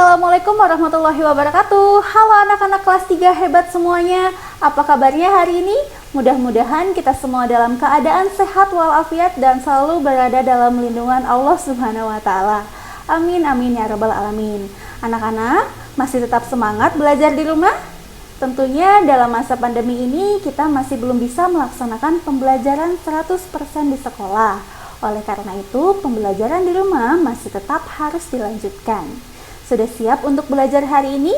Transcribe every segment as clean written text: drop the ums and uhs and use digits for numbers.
Assalamualaikum warahmatullahi wabarakatuh. Halo anak-anak kelas 3 hebat semuanya. Apa kabarnya hari ini? Mudah-mudahan kita semua dalam keadaan sehat walafiat dan selalu berada dalam lindungan Allah Subhanahu wa taala. Amin amin ya rabbal alamin. Anak-anak, masih tetap semangat belajar di rumah? Tentunya dalam masa pandemi ini kita masih belum bisa melaksanakan pembelajaran 100% di sekolah. Oleh karena itu, pembelajaran di rumah masih tetap harus dilanjutkan. Sudah siap untuk belajar hari ini?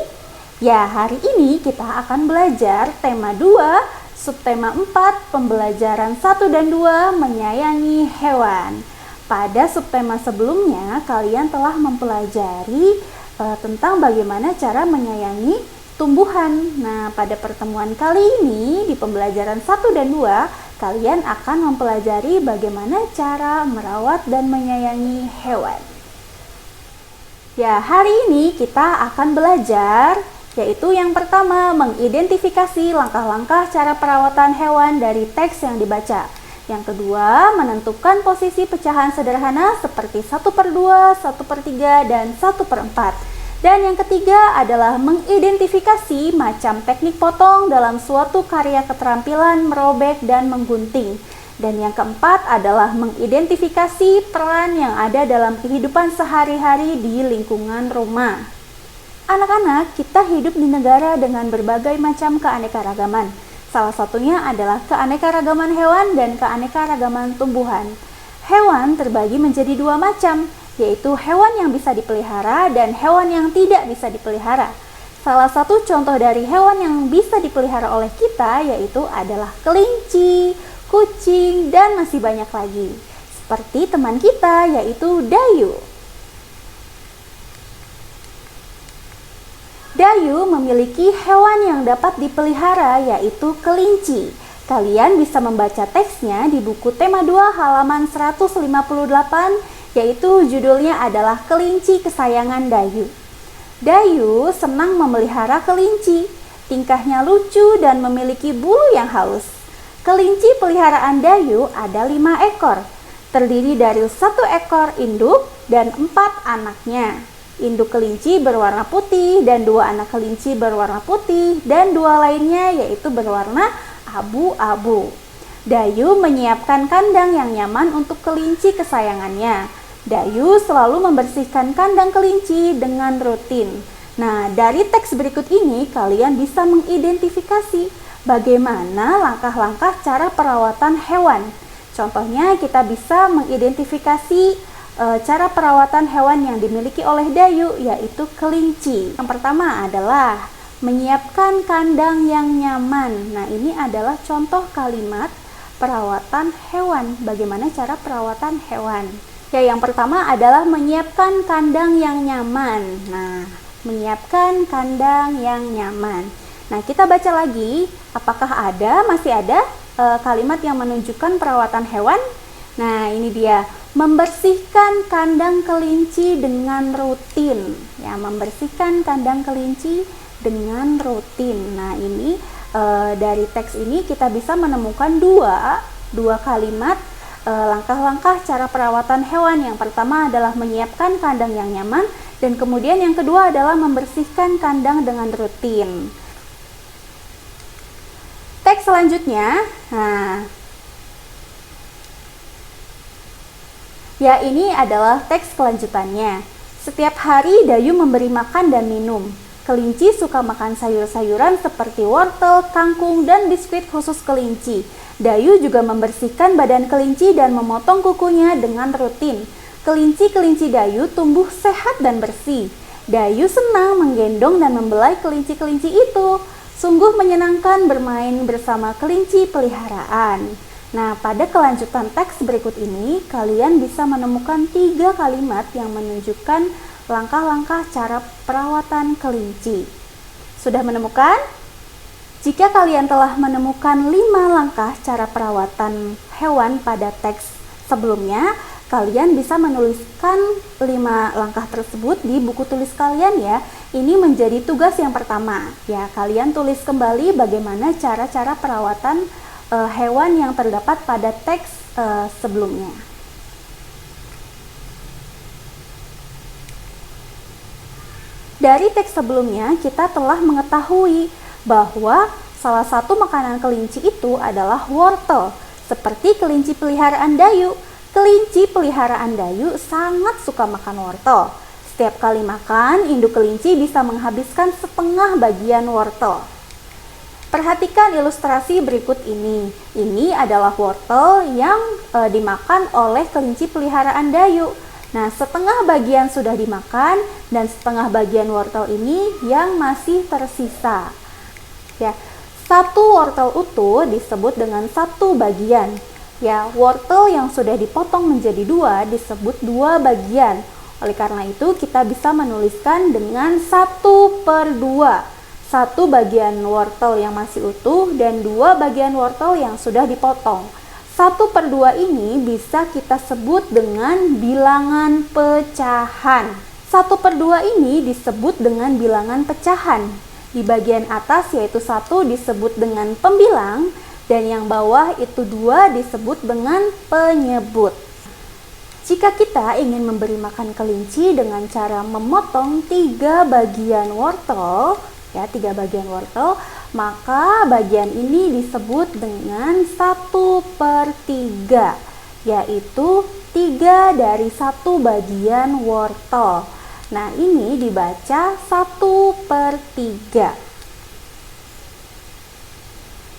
Ya, hari ini kita akan belajar tema 2, subtema 4, pembelajaran 1 dan 2, menyayangi hewan. Pada subtema sebelumnya, kalian telah mempelajari tentang bagaimana cara menyayangi tumbuhan. Nah, pada pertemuan kali ini, di pembelajaran 1 dan 2, kalian akan mempelajari bagaimana cara merawat dan menyayangi hewan. Ya, hari ini kita akan belajar, yaitu yang pertama, mengidentifikasi langkah-langkah cara perawatan hewan dari teks yang dibaca. Yang kedua, menentukan posisi pecahan sederhana seperti 1/2, 1/3, dan 1/4. Dan yang ketiga adalah mengidentifikasi macam teknik potong dalam suatu karya keterampilan merobek dan menggunting. Dan yang keempat adalah mengidentifikasi peran yang ada dalam kehidupan sehari-hari di lingkungan rumah. Anak-anak, kita hidup di negara dengan berbagai macam keanekaragaman. Salah satunya adalah keanekaragaman hewan dan keanekaragaman tumbuhan. Hewan terbagi menjadi dua macam, yaitu hewan yang bisa dipelihara dan hewan yang tidak bisa dipelihara. Salah satu contoh dari hewan yang bisa dipelihara oleh kita yaitu adalah kelinci, kucing, dan masih banyak lagi. Seperti teman kita yaitu Dayu. Dayu memiliki hewan yang dapat dipelihara yaitu kelinci. Kalian bisa membaca teksnya di buku tema 2 halaman 158, yaitu judulnya adalah Kelinci Kesayangan Dayu. Dayu senang memelihara kelinci. Tingkahnya lucu dan memiliki bulu yang halus. Kelinci peliharaan Dayu ada 5 ekor, terdiri dari 1 ekor induk dan 4 anaknya. Induk kelinci berwarna putih dan 2 anak kelinci berwarna putih dan 2 lainnya yaitu berwarna abu-abu. Dayu menyiapkan kandang yang nyaman untuk kelinci kesayangannya. Dayu selalu membersihkan kandang kelinci dengan rutin. Nah, dari teks berikut ini kalian bisa mengidentifikasi bagaimana langkah-langkah cara perawatan hewan. Contohnya kita bisa mengidentifikasi cara perawatan hewan yang dimiliki oleh Dayu, yaitu kelinci. Yang pertama adalah menyiapkan kandang yang nyaman. Nah, ini adalah contoh kalimat perawatan hewan. Bagaimana cara perawatan hewan? Ya, yang pertama adalah menyiapkan kandang yang nyaman. Nah, menyiapkan kandang yang nyaman. Nah, kita baca lagi, apakah masih ada kalimat yang menunjukkan perawatan hewan? Nah, ini dia, membersihkan kandang kelinci dengan rutin. Ya, membersihkan kandang kelinci dengan rutin. Nah, ini dari teks ini kita bisa menemukan dua kalimat langkah-langkah cara perawatan hewan. Yang pertama adalah menyiapkan kandang yang nyaman, dan kemudian yang kedua adalah membersihkan kandang dengan rutin. Teks selanjutnya, ya, ini adalah teks kelanjutannya. Setiap hari Dayu memberi makan dan minum. Kelinci suka makan sayur-sayuran seperti wortel, kangkung, dan biskuit khusus kelinci. Dayu juga membersihkan badan kelinci dan memotong kukunya dengan rutin. Kelinci-kelinci Dayu tumbuh sehat dan bersih. Dayu senang menggendong dan membelai kelinci-kelinci itu. Sungguh menyenangkan bermain bersama kelinci peliharaan. Nah, pada kelanjutan teks berikut ini, kalian bisa menemukan 3 kalimat yang menunjukkan langkah-langkah cara perawatan kelinci. Sudah menemukan? Jika kalian telah menemukan 5 langkah cara perawatan hewan pada teks sebelumnya, kalian bisa menuliskan 5 langkah tersebut di buku tulis kalian ya. Ini menjadi tugas yang pertama. Ya, kalian tulis kembali bagaimana cara-cara perawatan hewan yang terdapat pada teks sebelumnya. Dari teks sebelumnya kita telah mengetahui bahwa salah satu makanan kelinci itu adalah wortel, seperti kelinci peliharaan Dayu. Kelinci peliharaan Dayu sangat suka makan wortel. Setiap kali makan, induk kelinci bisa menghabiskan setengah bagian wortel. Perhatikan ilustrasi berikut ini. Ini adalah wortel yang dimakan oleh kelinci peliharaan Dayu. Nah, setengah bagian sudah dimakan dan setengah bagian wortel ini yang masih tersisa. Ya, satu wortel utuh disebut dengan satu bagian. Ya, wortel yang sudah dipotong menjadi dua disebut dua bagian. Oleh karena itu, kita bisa menuliskan dengan 1/2. Satu bagian wortel yang masih utuh dan dua bagian wortel yang sudah dipotong. 1/2 ini bisa kita sebut dengan bilangan pecahan. 1/2 ini disebut dengan bilangan pecahan. Di bagian atas yaitu 1 disebut dengan pembilang dan yang bawah itu 2 disebut dengan penyebut. Jika kita ingin memberi makan kelinci dengan cara memotong 3 bagian wortel, ya 3 bagian wortel, maka bagian ini disebut dengan 1/3, yaitu 3 dari 1 bagian wortel. Nah, ini dibaca 1/3.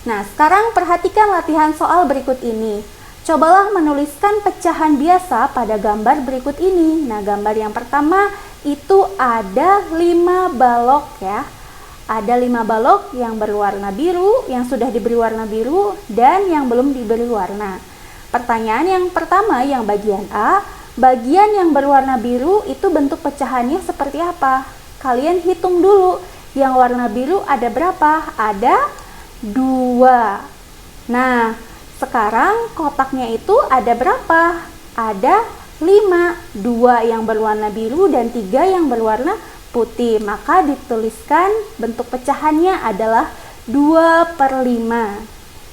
Nah, sekarang perhatikan latihan soal berikut ini. Cobalah menuliskan pecahan biasa pada gambar berikut ini. Nah, gambar yang pertama itu ada 5 balok ya. Ada 5 balok yang berwarna biru, yang sudah diberi warna biru, dan yang belum diberi warna. Pertanyaan yang pertama, yang bagian A, bagian yang berwarna biru itu bentuk pecahannya seperti apa? Kalian hitung dulu, yang warna biru ada berapa? Ada 2. Nah, sekarang kotaknya itu ada berapa? Ada 5, 2 yang berwarna biru dan 3 yang berwarna putih. Maka dituliskan bentuk pecahannya adalah 2/5.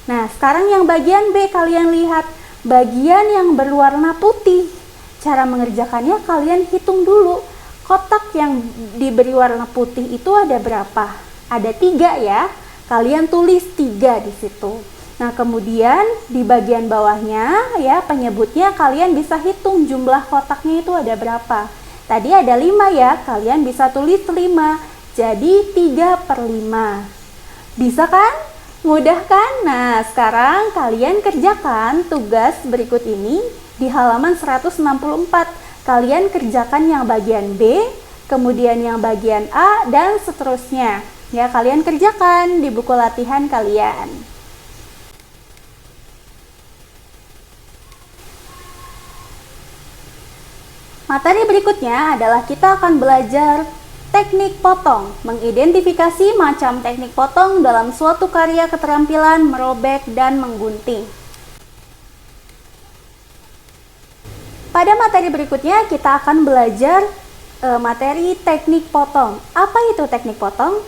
Nah, sekarang yang bagian B, kalian lihat bagian yang berwarna putih. Cara mengerjakannya kalian hitung dulu. Kotak yang diberi warna putih itu ada berapa? Ada 3 ya. Kalian tulis 3 di situ. Nah, kemudian di bagian bawahnya ya penyebutnya kalian bisa hitung jumlah kotaknya itu ada berapa. Tadi ada 5 ya, kalian bisa tulis 5. Jadi 3/5. Bisa kan? Mudah kan? Nah, sekarang kalian kerjakan tugas berikut ini di halaman 164. Kalian kerjakan yang bagian B, kemudian yang bagian A, dan seterusnya. Ya, kalian kerjakan di buku latihan kalian. Materi berikutnya adalah kita akan belajar teknik potong, mengidentifikasi macam teknik potong dalam suatu karya keterampilan merobek dan menggunting. Pada materi berikutnya kita akan belajar materi teknik potong. Apa itu teknik potong?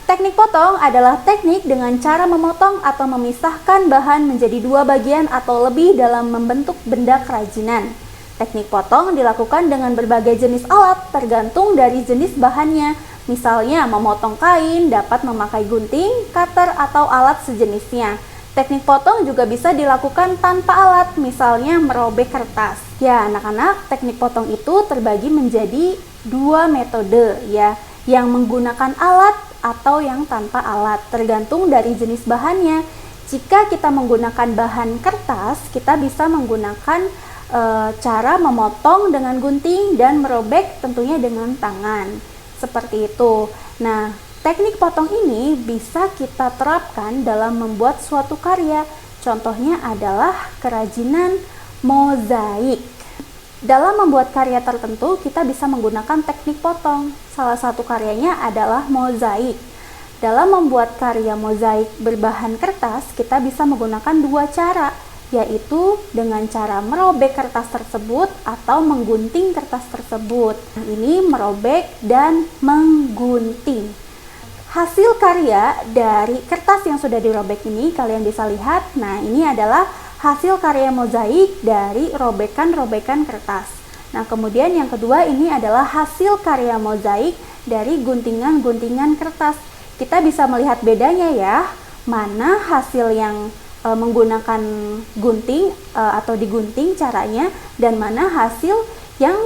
Teknik potong adalah teknik dengan cara memotong atau memisahkan bahan menjadi 2 bagian atau lebih dalam membentuk benda kerajinan. Teknik potong dilakukan dengan berbagai jenis alat tergantung dari jenis bahannya. Misalnya memotong kain dapat memakai gunting, cutter, atau alat sejenisnya. Teknik potong juga bisa dilakukan tanpa alat, misalnya merobek kertas. Ya, anak-anak, teknik potong itu terbagi menjadi 2 metode ya, yang menggunakan alat atau yang tanpa alat, tergantung dari jenis bahannya. Jika kita menggunakan bahan kertas, kita bisa menggunakan cara memotong dengan gunting dan merobek tentunya dengan tangan. Seperti itu. Nah, teknik potong ini bisa kita terapkan dalam membuat suatu karya. Contohnya adalah kerajinan mozaik. Dalam membuat karya tertentu, kita bisa menggunakan teknik potong. Salah satu karyanya adalah mozaik. Dalam membuat karya mozaik berbahan kertas, kita bisa menggunakan 2 cara, yaitu dengan cara merobek kertas tersebut atau menggunting kertas tersebut. Nah, ini merobek dan menggunting. Hasil karya dari kertas yang sudah dirobek ini kalian bisa lihat. Nah, ini adalah hasil karya mozaik dari robekan-robekan kertas. Nah, kemudian yang kedua ini adalah hasil karya mozaik dari guntingan-guntingan kertas. Kita bisa melihat bedanya ya, mana hasil yang menggunakan gunting atau digunting caranya, dan mana hasil yang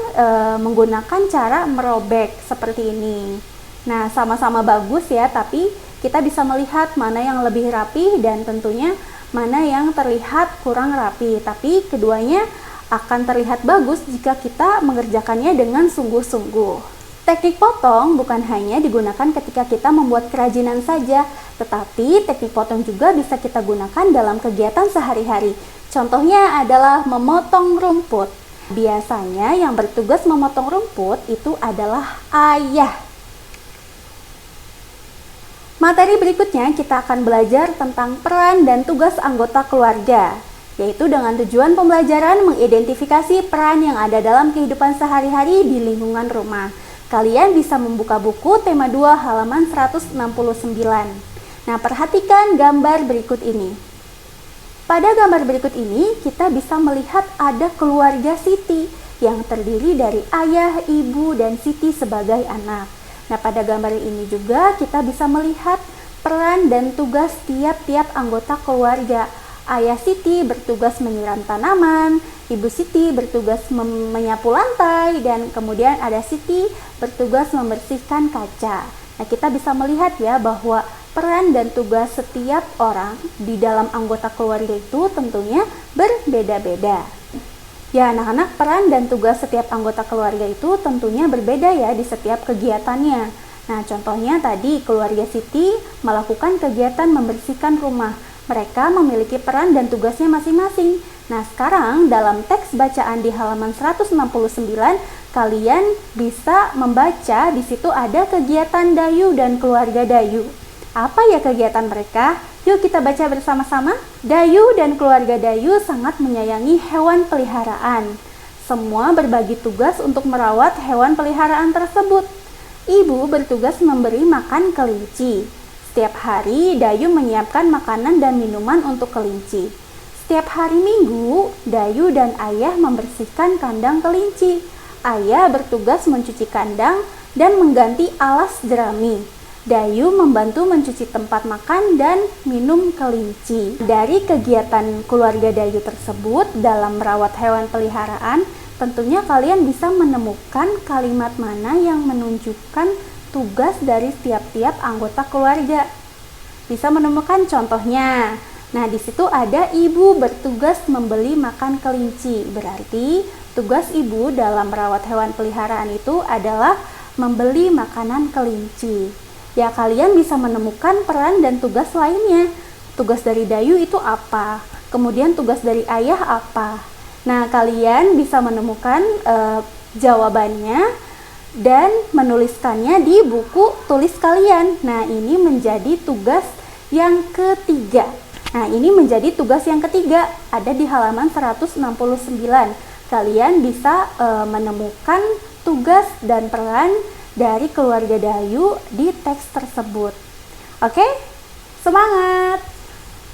menggunakan cara merobek seperti ini. Nah, sama-sama bagus ya, tapi kita bisa melihat mana yang lebih rapi dan tentunya mana yang terlihat kurang rapi. Tapi keduanya akan terlihat bagus jika kita mengerjakannya dengan sungguh-sungguh. Teknik potong bukan hanya digunakan ketika kita membuat kerajinan saja, tetapi teknik potong juga bisa kita gunakan dalam kegiatan sehari-hari. Contohnya adalah memotong rumput. Biasanya yang bertugas memotong rumput itu adalah ayah. Materi berikutnya kita akan belajar tentang peran dan tugas anggota keluarga, yaitu dengan tujuan pembelajaran mengidentifikasi peran yang ada dalam kehidupan sehari-hari di lingkungan rumah. Kalian bisa membuka buku tema 2 halaman 169. Nah, perhatikan gambar berikut ini. Pada gambar berikut ini, kita bisa melihat ada keluarga Siti yang terdiri dari ayah, ibu, dan Siti sebagai anak. Nah, pada gambar ini juga kita bisa melihat peran dan tugas tiap-tiap anggota keluarga. Ayah Siti bertugas menyiram tanaman, Ibu Siti bertugas menyapu lantai, dan kemudian ada Siti bertugas membersihkan kaca. Nah, kita bisa melihat ya bahwa peran dan tugas setiap orang di dalam anggota keluarga itu tentunya berbeda-beda. Ya anak-anak, peran dan tugas setiap anggota keluarga itu tentunya berbeda ya di setiap kegiatannya. Nah, contohnya tadi keluarga Siti melakukan kegiatan membersihkan rumah. Mereka memiliki peran dan tugasnya masing-masing. Nah, sekarang dalam teks bacaan di halaman 169, kalian bisa membaca di situ ada kegiatan Dayu dan keluarga Dayu. Apa ya kegiatan mereka? Yuk kita baca bersama-sama. Dayu dan keluarga Dayu sangat menyayangi hewan peliharaan. Semua berbagi tugas untuk merawat hewan peliharaan tersebut. Ibu bertugas memberi makan kelinci. Setiap hari, Dayu menyiapkan makanan dan minuman untuk kelinci. Setiap hari Minggu, Dayu dan ayah membersihkan kandang kelinci. Ayah bertugas mencuci kandang dan mengganti alas jerami. Dayu membantu mencuci tempat makan dan minum kelinci. Dari kegiatan keluarga Dayu tersebut dalam merawat hewan peliharaan, tentunya kalian bisa menemukan kalimat mana yang menunjukkan tugas dari tiap-tiap anggota keluarga. Bisa menemukan contohnya. Nah, di situ ada ibu bertugas membeli makan kelinci. Berarti tugas ibu dalam merawat hewan peliharaan itu adalah membeli makanan kelinci. Ya, kalian bisa menemukan peran dan tugas lainnya. Tugas dari Dayu itu apa? Kemudian tugas dari ayah apa? Nah, kalian bisa menemukan jawabannya dan menuliskannya di buku tulis kalian. Nah, ini menjadi tugas yang ketiga. Nah, ini menjadi tugas yang ketiga, ada di halaman 169. Kalian bisa menemukan tugas dan peran dari keluarga Dayu di teks tersebut. Oke? Semangat!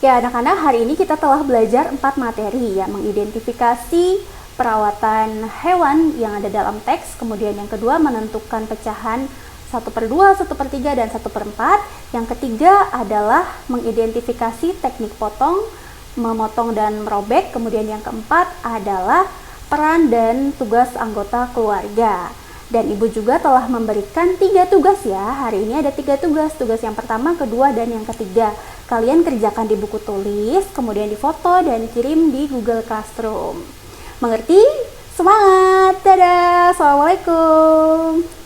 Ya, anak-anak, hari ini kita telah belajar 4 materi ya, mengidentifikasi perawatan hewan yang ada dalam teks, kemudian yang kedua menentukan pecahan 1/2, 1/3, dan 1/4. Yang ketiga adalah mengidentifikasi teknik potong, memotong dan merobek. Kemudian yang keempat adalah peran dan tugas anggota keluarga. Dan ibu juga telah memberikan 3 tugas ya. Hari ini ada 3 tugas. Tugas yang pertama, kedua, dan yang ketiga. Kalian kerjakan di buku tulis, kemudian difoto dan kirim di Google Classroom. Mengerti? Semangat! Dadah! Assalamualaikum!